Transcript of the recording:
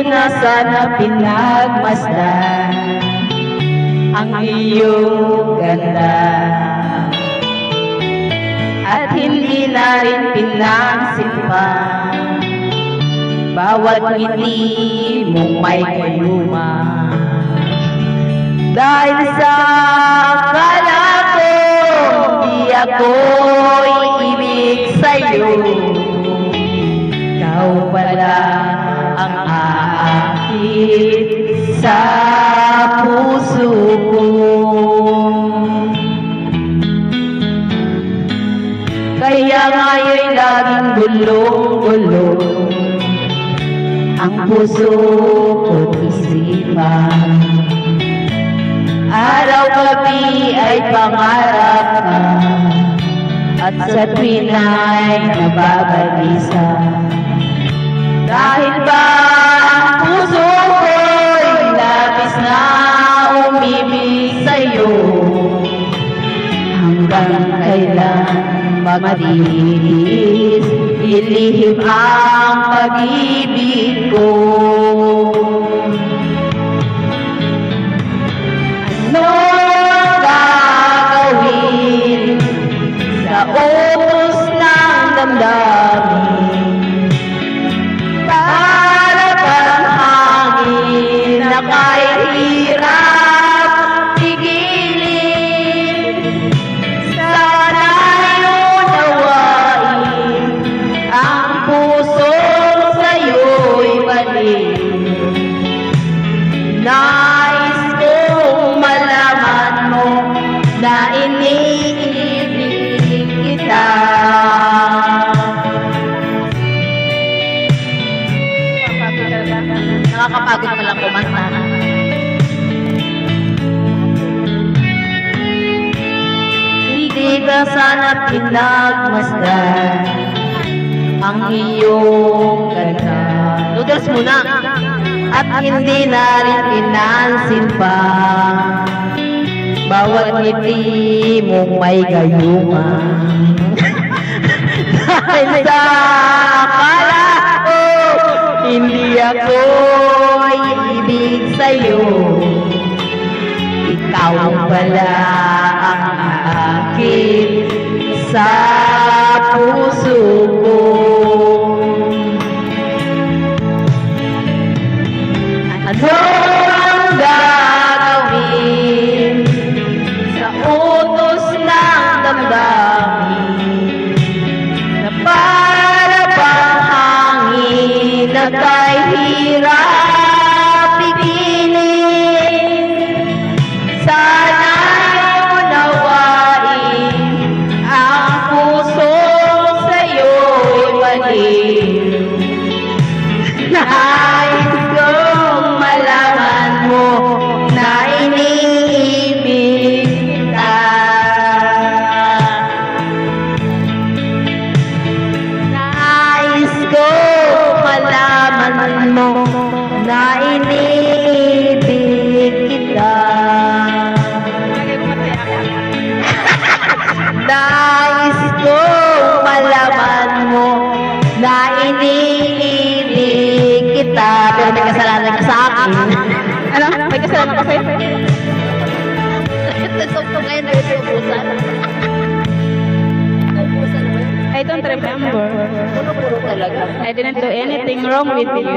na sana pinagmasdan ang iyong ganda, at hindi na rin pinansin pa bawat ngiti mong may kayuma. Dahil sa akala ko di ako'y ibig sa'yo, ikaw pala ang aakit sa puso ko. Kaya nga'y laging gulong-gulong ang puso ko't isipan. Araw-gabi ay pangarap ka, at sa tuwin ay nababalisa. Dahil ba ang puso ko'y labis na umibig sa'yo, hanggang kailan magtitiis ilihim ang pag-ibig ko. Ano gagawin sa utos ng damdamin? Para bang hangin na kahit hirap pigilin. Sana'y unawain ang puso sa'yo'y balik. Nais kong malaman mo na iniibig kita. Nakakapagod pa lang kumanta. Hindi ka sana pinagmasdan ang iyong ganda. Noodles muna. At hindi na rin pinansin pa bawat ngiti mong may gayuma. Dahil sa akala ko hindi ako ibig sa'yo, ikaw pala ang aakit sa puso ko. Ano ang gagawin sa utos ng damdamin, na para bang hangin na kay hirap pigilin? Sana'y unawain ang puso sa'yo'y balik. Nais kong malaman mo na iniibig kita. Nais kong malaman mo na iniibig kita. Nais kong malaman mo na iniibig kita. Pero may kasalanan ka sa akin. Ano? May kasalanan ka sa'yo? Ito ngayon na ito ubusan. I don't remember. I didn't do anything wrong with you.